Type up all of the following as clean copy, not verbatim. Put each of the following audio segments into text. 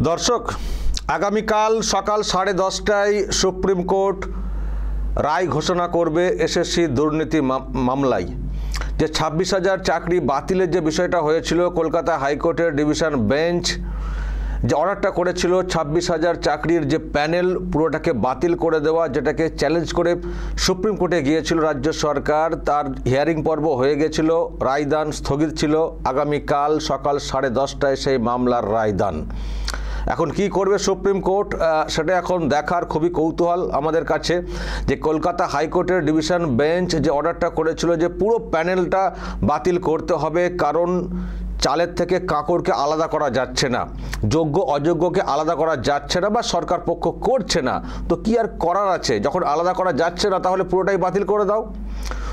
দর্শক, আগামীকাল সকাল 10:30টায় সুপ্রিম কোর্ট রায় ঘোষণা করবে এসএসসি দুর্নীতি মামলায়। যে 26,000 চাকরি বাতিলের যে বিষয়টা হয়েছিল, কলকাতা হাইকোর্টের ডিভিশন বেঞ্চ যে অর্ডারটা করেছিল 26,000 চাকরির যে প্যানেল পুরোটাকে বাতিল করে দেওয়া, যেটাকে চ্যালেঞ্জ করে সুপ্রিম কোর্টে গিয়েছিল রাজ্য সরকার, তার হিয়ারিং পর্ব হয়ে গেছিল, রায়দান স্থগিত ছিল। আগামীকাল সকাল 10:30টায় সেই মামলার রায়দান। এখন কি করবে সুপ্রিম কোর্ট, সেটা এখন দেখার খুবই কৌতূহল আমাদের কাছে। যে কলকাতা হাইকোর্টের ডিভিশন বেঞ্চ যে অর্ডারটা করেছিল যে পুরো প্যানেলটা বাতিল করতে হবে, কারণ চালের থেকে কাঁকড়কে আলাদা করা যাচ্ছে না, যোগ্য অযোগ্যকে আলাদা করা যাচ্ছে না, বা সরকার পক্ষ করছে না, তো কি আর করার আছে? যখন আলাদা করা যাচ্ছে না তাহলে পুরোটাই বাতিল করে দাও।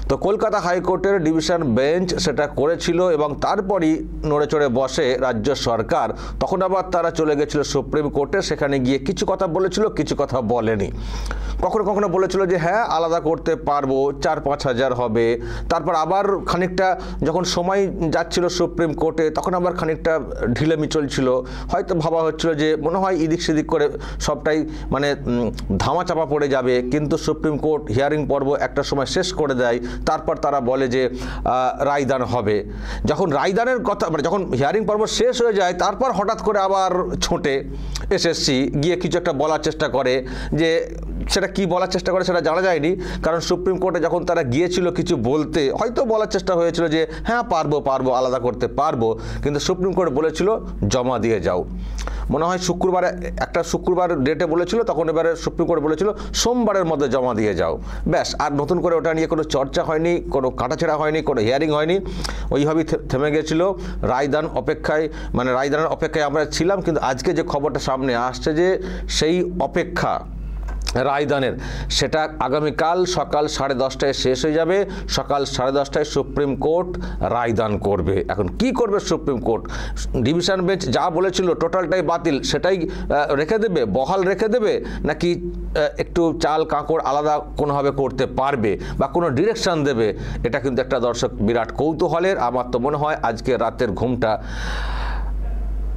তো কলকাতা হাইকোর্টের ডিভিশন বেঞ্চ সেটা করেছিল এবং তারপরই নড়ে চড়ে বসে রাজ্য সরকার। তখন আবার তারা চলে গেছিল সুপ্রিম কোর্টে, সেখানে গিয়ে কিছু কথা বলেছিল, কিছু কথা বলেনি। কখনো কখনো বলেছিল যে হ্যাঁ আলাদা করতে পারবো, 4-5 হাজার হবে। তারপর আবার খানিকটা যখন সময় যাচ্ছিল সুপ্রিম কোর্টে, তখন আবার খানিকটা ঢিলেমি চলছিল। হয়তো ভাবা হচ্ছিল যে মনে হয় এদিক সেদিক করে সবটাই মানে ধামা চাপা পড়ে যাবে, কিন্তু সুপ্রিম কোর্ট হিয়ারিং পর্ব একটা সময় শেষ করে দেয়। তারপর তারা বলে যে রায়দান হবে। যখন রায়দানের কথা মানে যখন হিয়ারিং পর্ব শেষ হয়ে যায়, তারপর হঠাৎ করে আবার ছোটে এসএসসি গিয়ে কিছু একটা বলার চেষ্টা করে। যে সেটা কি বলার চেষ্টা করে সেটা জানা যায়নি, কারণ সুপ্রিম কোর্টে যখন তারা গিয়েছিল কিছু বলতে, হয়তো বলার চেষ্টা হয়েছিল যে হ্যাঁ পারবো আলাদা করতে পারবো, কিন্তু সুপ্রিম কোর্ট বলেছিল জমা দিয়ে যাও। মনে হয় শুক্রবার ডেটে বলেছিল, তখন এবারে সুপ্রিম কোর্ট বলেছিল সোমবারের মধ্যে জমা দিয়ে যাও। ব্যাস, আর নতুন করে ওটা নিয়ে কোনো চর্চা হয়নি, কোনো কাটাছেড়া হয়নি, কোনো হিয়ারিং হয়নি, ওইভাবেই থেমে গেছিল। রায়দানের অপেক্ষায় আমরা ছিলাম। কিন্তু আজকে যে খবরটা সামনে আসছে যে সেই অপেক্ষা রায়দানের, সেটা আগামীকাল সকাল 10:30টায় শেষ হয়ে যাবে। সকাল 10:30টায় সুপ্রিম কোর্ট রায়দান করবে। এখন কি করবে সুপ্রিম কোর্ট? ডিভিশন বেঞ্চ যা বলেছিল টোটালটাই বাতিল, সেটাই রেখে দেবে, বহাল রেখে দেবে, নাকি একটু চাল কাঁকড় আলাদা কোনোভাবে করতে পারবে বা কোনো ডিরেকশন দেবে? এটা কিন্তু একটা দর্শক বিরাট কৌতূহলের। আমার তো মনে হয় আজকে রাতের ঘুমটা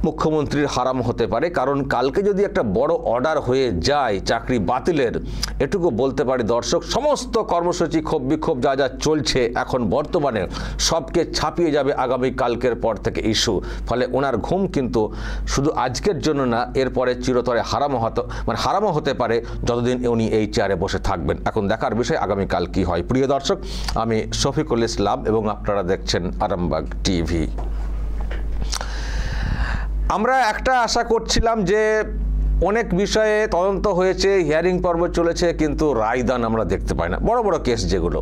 মুখ্যমন্ত্রীর হারাম হতে পারে, কারণ কালকে যদি একটা বড় অর্ডার হয়ে যায় চাকরি বাতিলের, এটুকু বলতে পারি দর্শক, সমস্ত কর্মসূচি ক্ষোভ বিক্ষোভ যা যা চলছে এখন বর্তমানে সবকে ছাপিয়ে যাবে আগামী কালকের পর থেকে ইস্যু। ফলে ওনার ঘুম কিন্তু শুধু আজকের জন্য না, এরপরে চিরতরে হারামও হতে পারে যতদিন উনি এই চেয়ারে বসে থাকবেন। এখন দেখার বিষয় আগামীকাল কি হয়। প্রিয় দর্শক, আমি শফিকুল ইসলাম এবং আপনারা দেখছেন আরামবাগ টিভি। আমরা একটা আশা করছিলাম যে অনেক বিষয়ে তদন্ত হয়েছে, হিয়ারিং পর্ব চলেছে, কিন্তু রায়দান আমরা দেখতে পাই না। বড় বড় কেস যেগুলো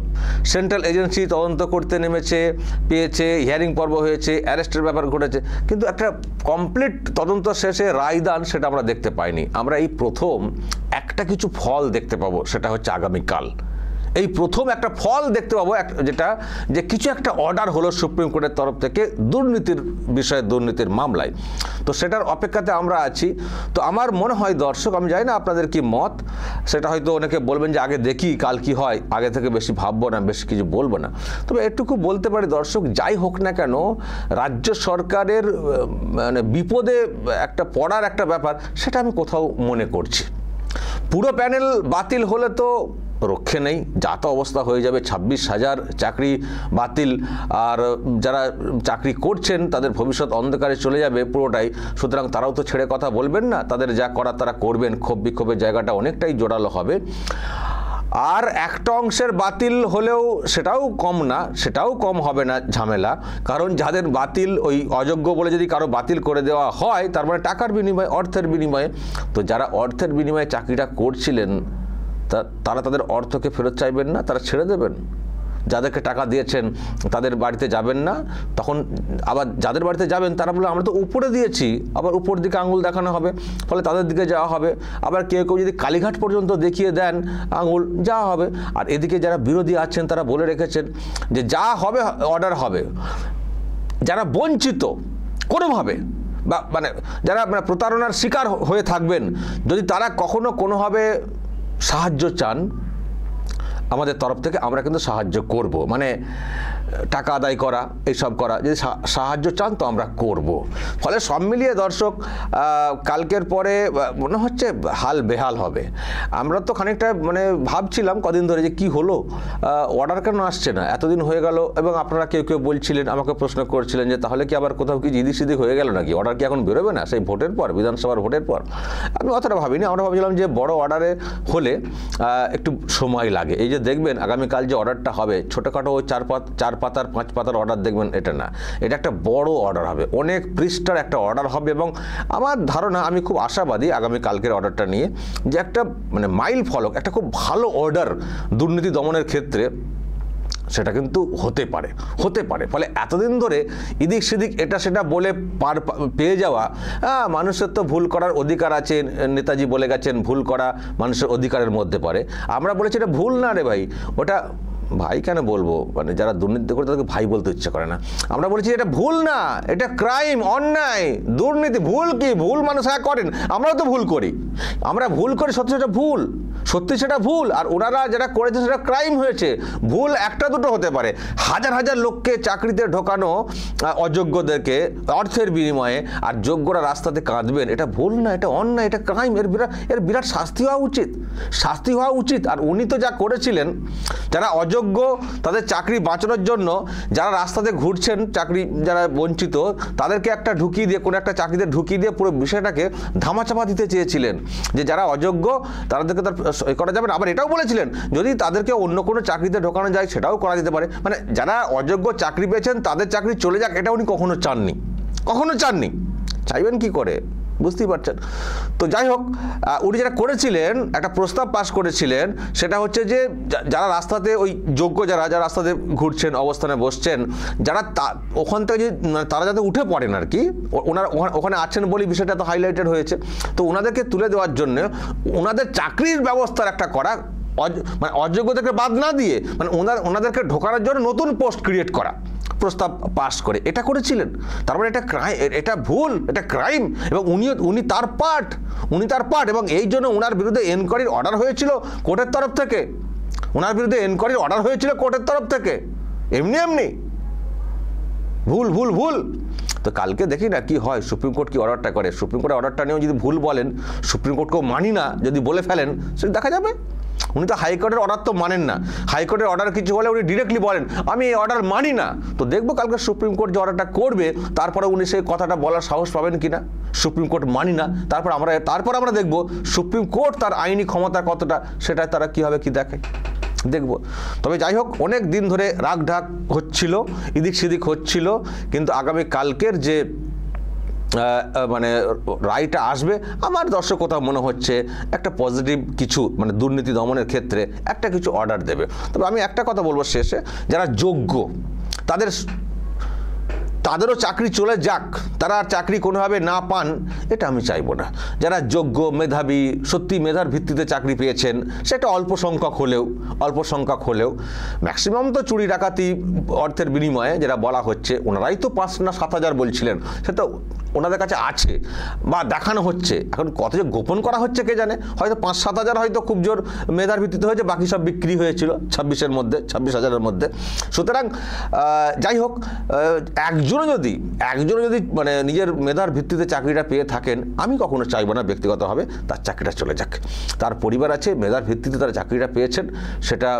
সেন্ট্রাল এজেন্সি তদন্ত করতে নেমেছে, পেয়েছে, হিয়ারিং পর্ব হয়েছে, অ্যারেস্টের ব্যাপার ঘটেছে, কিন্তু একটা কমপ্লিট তদন্ত শেষে রায়দান সেটা আমরা দেখতে পাইনি। আমরা এই প্রথম একটা কিছু ফল দেখতে পাবো, সেটা হচ্ছে আগামীকাল। এই প্রথম একটা ফল দেখতে পাবো, যেটা যে কিছু একটা অর্ডার হলো সুপ্রিম কোর্টের তরফ থেকে দুর্নীতির বিষয়ে, দুর্নীতির মামলায়। তো সেটার অপেক্ষাতে আমরা আছি। তো আমার মনে হয় দর্শক, আমি জানি না আপনাদের কি মত, সেটা হয়তো অনেকে বলবেন যে আগে দেখি কাল কি হয়, আগে থেকে বেশি ভাববো না, বেশি কিছু বলবো না। তবে এটুকু বলতে পারি দর্শক, যাই হোক না কেন রাজ্য সরকারের মানে বিপদে একটা পড়ার একটা ব্যাপার, সেটা আমি কোথাও মনে করছি। পুরো প্যানেল বাতিল হলে তো রক্ষে নেই, যা তো অবস্থা হয়ে যাবে। 26,000 চাকরি বাতিল, আর যারা চাকরি করছেন তাদের ভবিষ্যৎ অন্ধকারে চলে যাবে পুরোটাই। সুতরাং তারাও তো ছেড়ে কথা বলবেন না, তাদের যা করার তারা করবেন। ক্ষোভ বিক্ষোভের জায়গাটা অনেকটাই জোরালো হবে। আর একটা অংশের বাতিল হলেও সেটাও কম হবে না ঝামেলা, কারণ যাদের বাতিল ওই অযোগ্য বলে যদি কারো বাতিল করে দেওয়া হয়, তার মানে টাকার বিনিময়ে, অর্থের বিনিময়ে। তো যারা অর্থের বিনিময়ে চাকরিটা করছিলেন তারা তাদের অর্থকে ফেরত চাইবেন না, তারা ছেড়ে দেবেন। যাদেরকে টাকা দিয়েছেন তাদের বাড়িতে যাবেন না, তখন আবার যাদের বাড়িতে যাবেন তারা বলে আমরা তো উপরে দিয়েছি, আবার উপর দিকে আঙুল দেখানো হবে, ফলে তাদের দিকে যাওয়া হবে। আবার কেউ কেউ যদি কালীঘাট পর্যন্ত দেখিয়ে দেন আঙুল, যাওয়া হবে। আর এদিকে যারা বিরোধী আছেন তারা বলে রেখেছেন যে যা হবে অর্ডার হবে। যারা বঞ্চিত কোনোভাবে বা মানে যারা প্রতারণার শিকার হয়ে থাকবেন, যদি তারা কখনো কোনোভাবে সাহায্য চান আমাদের তরফ থেকে, আমরা কিন্তু সাহায্য করব। মানে টাকা আদায় করা, এইসব করা, যদি সাহায্য চান তো আমরা করব। ফলে সব মিলিয়ে দর্শক কালকের পরে মনে হচ্ছে হাল বেহাল হবে। আমরা তো খানিকটা মানে ভাবছিলাম কদিন ধরে যে কি হলো, অর্ডার কেন আসছে না, এতদিন হয়ে গেল। এবং আপনারা কেউ কেউ বলছিলেন, আমাকে প্রশ্ন করছিলেন যে তাহলে কি আবার কোথাও কি জিদিক সিদিক হয়ে গেল নাকি, অর্ডার কি এখন বেরোবে না সেই ভোটের পর, বিধানসভার ভোটের পর? আমি অতটা ভাবিনি। আমরা ভাবছিলাম যে বড় অর্ডারে হলে একটু সময় লাগে। এই যে দেখবেন আগামীকাল যে অর্ডারটা হবে, ছোটোখাটো ওই 4 পাতার 5 পাতার অর্ডার দেখবেন, এটা না, এটা একটা বড় অর্ডার হবে, অনেক পৃষ্ঠার একটা অর্ডার হবে। এবং আমার ধারণা, আমি খুব আশাবাদী আগামীকালকের অর্ডারটা নিয়ে, যে একটা মানে মাইল ফলক, একটা খুব ভালো অর্ডার দুর্নীতি দমনের ক্ষেত্রে সেটা কিন্তু হতে পারে। ফলে এতদিন ধরে এদিক সেদিক এটা সেটা বলে পেয়ে যাওয়া, মানুষের তো ভুল করার অধিকার আছে, নেতাজি বলে গেছেন ভুল করা মানুষের অধিকারের মধ্যে পড়ে। আমরা বলেছি এটা ভুল না রে ভাই, ওটা ভাই কেন বলবো, মানে যারা দুর্নীতি করে তাদেরকে ভাই বলতে ইচ্ছা করে না। আমরা বলেছি এটা ভুল না, এটা ক্রাইম, অন্যায়, দুর্নীতি। ভুল কি, ভুল মানুষ করেন, আমরাও তো ভুল করি, আমরা ভুল করি, সত্যি সেটা ভুল, সত্যি সেটা ভুল। আর ওনারা যেটা করেছে সেটা ক্রাইম হয়েছে। ভুল একটা দুটো হতে পারে, হাজার হাজার লোককে চাকরিতে ঢোকানো অযোগ্যদেরকে অর্থের বিনিময়ে, আর যোগ্যরা রাস্তাতে কাঁদবেন, এটা ভুল না, এটা অন্যায়, এটা ক্রাইম। এর বিরাট শাস্তি হওয়া উচিত। আর উনি তো যা করেছিলেন, যারা অযোগ্য তাদের চাকরি বাঁচানোর জন্য যারা রাস্তাতে ঘুরছেন, চাকরি যারা বঞ্চিত, তাদেরকে একটা ঢুকিয়ে দিয়ে, কোনো একটা চাকরিতে ঢুকিয়ে দিয়ে পুরো বিষয়টাকে ধামাচাপা দিতে চেয়েছিলেন, যে যারা অযোগ্য তাদেরকে তার করা যাবে না। আবার এটাও বলেছিলেন যদি তাদেরকে অন্য কোনো চাকরিতে ঢোকানো যায় সেটাও করা যেতে পারে। মানে যারা অযোগ্য চাকরি পেয়েছেন তাদের চাকরি চলে যাক, এটা উনি কখনো চাননি। চাইবেন কি করে, বুঝতেই পারছেন। তো যাই হোক, উনি যেটা করেছিলেন, একটা প্রস্তাব পাশ করেছিলেন, সেটা হচ্ছে যে যারা রাস্তাতে, ওই যোগ্য যারা রাস্তাতে ঘুরছেন, অবস্থানে বসছেন, যারা ওখান থেকে তারা যাতে উঠে পড়েন আর কি, ওখানে আছেন বলেই বিষয়টা তো হাইলাইটেড হয়েছে। তো ওনাদেরকে তুলে দেওয়ার জন্য ওনাদের চাকরির ব্যবস্থার একটা করা, মানে অযোগ্যদেরকে বাদ না দিয়ে, মানে ওনাদেরকে ঢোকানোর জন্য নতুন পোস্ট ক্রিয়েট করা প্রস্তাব পাশ করে এটা করেছিলেন। তারপরে এটা ক্রাইম, এটা ভুল, এটা ক্রাইম। এবং উনি তার পার্ট, এবং এই জন্য ওনার বিরুদ্ধে এনকোয়ারির অর্ডার হয়েছিল কোর্টের তরফ থেকে। এমনি ভুল। তো কালকে দেখি না কি হয়, সুপ্রিম কোর্ট কি অর্ডারটা করে। সুপ্রিম কোর্টের অর্ডারটা নিয়েও যদি ভুল বলেন, সুপ্রিম কোর্টকেও মানি না যদি বলে ফেলেন, সেটা দেখা যাবে। উনি তো হাইকোর্টের অর্ডার তো মানেন না, হাইকোর্টের অর্ডার কিছু হলে উনি ডিরেক্টলি বলেন আমি এই অর্ডার মানি না। তো দেখবো কালকে সুপ্রিম কোর্ট যে অর্ডারটা করবে, তারপরে উনি সেই কথাটা বলার সাহস পাবেন কিনা। সুপ্রিম কোর্ট মানি না, তারপর আমরা দেখবো সুপ্রিম কোর্ট তার আইনি ক্ষমতা কতটা, সেটা তারা কীভাবে কি দেখব। তবে যাই হোক, অনেক দিন ধরে রাগঢাক হচ্ছিল, এদিক সেদিক হচ্ছিল, কিন্তু আগামী কালকের যে মানে রায়টা আসবে, আমার দর্শক কোথাও মনে হচ্ছে একটা পজিটিভ কিছু, মানে দুর্নীতি দমনের ক্ষেত্রে একটা কিছু অর্ডার দেবে। তবে আমি একটা কথা বলবো শেষে, যারা যোগ্য তাদেরও চাকরি চলে যাক, তারা আর চাকরি কোনোভাবে না পান, এটা আমি চাইবো না। যারা যোগ্য, মেধাবী, সত্যি মেধার ভিত্তিতে চাকরি পেয়েছেন, সেটা অল্প সংখ্যক হলেও ম্যাক্সিমাম তো চুরি ডাকাতি অর্থের বিনিময়ে যেটা বলা হচ্ছে, ওনারাই তো 5 না 7 হাজার বলছিলেন, সেটা ওনাদের কাছে আছে বা দেখানো হচ্ছে। এখন কত যে গোপন করা হচ্ছে কে জানে, হয়তো 5-7 হাজার হয়তো খুব জোর মেধার ভিত্তিতে হয়েছে, বাকি সব বিক্রি হয়েছিল 26,000-এর মধ্যে। সুতরাং যাই হোক, একজনও যদি মানে নিজের মেধার ভিত্তিতে চাকরিটা পেয়ে থাকেন, আমি কখনো চাইবো না ব্যক্তিগতভাবে তার চাকরিটা চলে যাক। তার পরিবার আছে, মেধার ভিত্তিতে তারা চাকরিটা পেয়েছেন, সেটা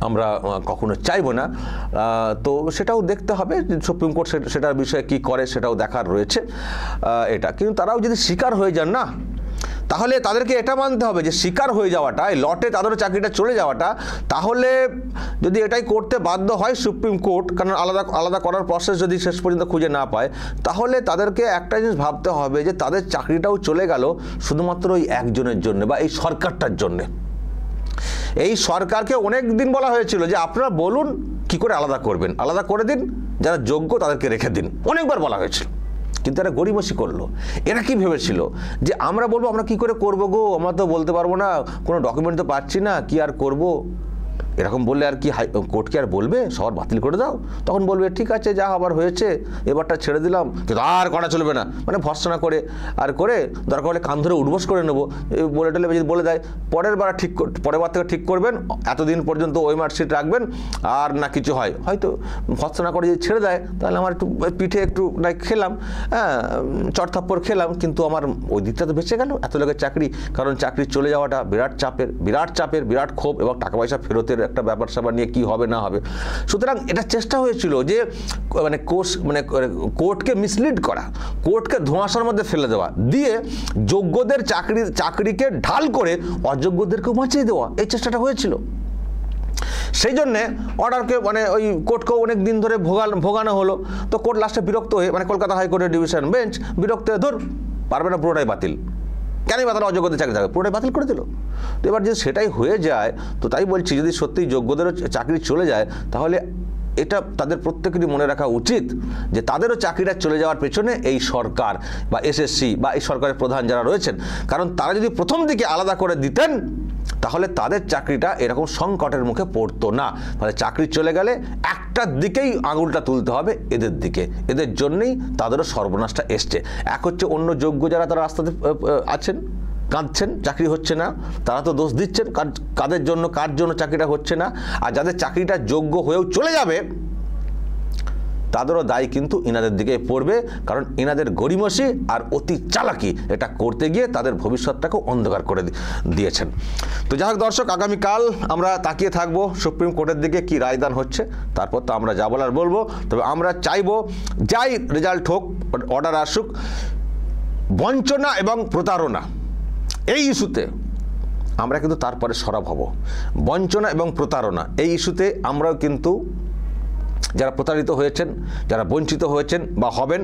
আমরা কখনো চাইবো না। তো সেটাও দেখতে হবে, সুপ্রিম কোর্ট সেটার বিষয়ে কি করে, সেটাও দেখার রয়েছে এটা। কিন্তু তারাও যদি শিকার হয়ে যান না, তাহলে তাদেরকে এটা মানতে হবে যে শিকার হয়ে যাওয়াটা, এই লটে তাদেরও চাকরিটা চলে যাওয়াটা, তাহলে যদি এটাই করতে বাধ্য হয় সুপ্রিম কোর্ট, কারণ আলাদা করার প্রসেস যদি শেষ পর্যন্ত খুঁজে না পায়, তাহলে তাদেরকে একটা জিনিস ভাবতে হবে যে তাদের চাকরিটাও চলে গেল শুধুমাত্র ওই একজনের জন্য বা এই সরকারটার জন্যে। এই সরকারকে অনেক দিন বলা হয়েছিল যে আপনারা বলুন কি করে আলাদা করবেন, আলাদা করে দিন, যারা যোগ্য তাদেরকে রেখে দিন, অনেকবার বলা হয়েছিল। কিন্তু এরা গড়িমসি করলো। এরা কি ভেবেছিল যে আমরা বলবো আমরা কি করে করবো গো, আমরা তো বলতে পারবো না, কোনো ডকুমেন্ট তো পাচ্ছি না, কি আর করব। এরকম বললে আর কি কোর্ট কি আর বলবে সবার বাতিল করে দাও? তখন বলবে ঠিক আছে যা হবার হয়েছে এবারটা ছেড়ে দিলাম, কিন্তু আর করা চলবে না, মানে ভর্সনা করে আর করে দরকার হলে কান ধরে উঠবোস করে নেবো বলে টলে যদি বলে দেয় পরের বার থেকে ঠিক করবেন, এতদিন পর্যন্ত ওই মার্কশিট রাখবেন, আর না কিছু হয় হয়তো ভর্সনা করে যদি ছেড়ে দেয় তাহলে আমার একটু পিঠে একটু খেলাম, হ্যাঁ চড়থাপ্পড় খেলাম, কিন্তু আমার ওই দিকটা তো বেঁচে গেল এত লোকের চাকরি। কারণ চাকরি চলে যাওয়াটা বিরাট ক্ষোভ এবং টাকা পয়সা ফেরতের একটা ব্যাপার স্যাপার নিয়ে কি হবে না হবে। সুতরাং এটা চেষ্টা হয়েছিল যে কোর্টকে মিসলিড করা, কোর্টকে ধোঁয়াশার মধ্যে ফেলে দেওয়া, দিয়ে যোগ্যদের চাকরিকে ঢাল করে অযোগ্যদেরকেও বাঁচিয়ে দেওয়া, এই চেষ্টাটা হয়েছিল। সেই জন্যে অর্ডারকে ওই কোর্টকেও অনেক দিন ধরে ভোগানো হলো। তো কোর্ট লাস্টে বিরক্ত হয়ে কলকাতা হাইকোর্টের ডিভিশন বেঞ্চ বিরক্ত হয়ে পারবে না, পুরোটাই বাতিল, কেনই বা তারা অযোগ্যদের চাকরি থাকবে, পুরোটাই বাতিল করে দিল। তো এবার যদি সেটাই হয়ে যায়, তো তাই বলছি যদি সত্যিই যোগ্যদেরও চাকরি চলে যায় তাহলে এটা তাদের প্রত্যেকেরই মনে রাখা উচিত যে তাদেরও চাকরিটা চলে যাওয়ার পেছনে এই সরকার বা এসএসসি বা এই সরকারের প্রধান যারা রয়েছেন, কারণ তারা যদি প্রথম দিকে আলাদা করে দিতেন তাহলে তাদের চাকরিটা এরকম সংকটের মুখে পড়তো না। মানে চাকরি চলে গেলে একটার দিকেই আঙুলটা তুলতে হবে, এদের দিকে, এদের জন্যই তাদেরও সর্বনাশটা এসছে। এক হচ্ছে অন্য যোগ্য যারা তারা রাস্তাতে আছেন কাঁদছেন চাকরি হচ্ছে না, তারা তো দোষ দিচ্ছেন কার জন্য চাকরিটা হচ্ছে না, আর যাদের চাকরিটা যোগ্য হয়েও চলে যাবে তাদেরও দায় কিন্তু ইনাদের দিকে পড়বে, কারণ ইনাদের গড়িমসি আর অতি চালাকি এটা করতে গিয়ে তাদের ভবিষ্যৎটাকেও অন্ধকার করে দিয়েছেন। তো যাই হোক দর্শক, আগামীকাল আমরা তাকিয়ে থাকবো সুপ্রিম কোর্টের দিকে কি রায়দান হচ্ছে, তারপর তো আমরা যা বলার বলবো। তবে আমরা চাইবো যাই রেজাল্ট হোক, অর্ডার আসুক, বঞ্চনা এবং প্রতারণা এই ইস্যুতে আমরা কিন্তু তারপরে সরব হব। বঞ্চনা এবং প্রতারণা এই ইস্যুতে আমরাও কিন্তু যারা প্রতারিত হয়েছেন, যারা বঞ্চিত হয়েছেন বা হবেন,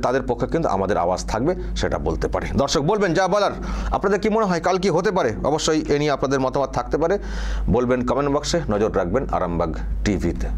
তাদের পক্ষে কিন্তু আমাদের আওয়াজ থাকবে, সেটা বলতে পারি। দর্শক বলবেন যা বলার, আপনাদের কি মনে হয় কাল কি হতে পারে, অবশ্যই এ নিয়ে আপনাদের মতামত থাকতে পারে, বলবেন কমেন্ট বক্সে। নজর রাখবেন আরামবাগ টিভিতে।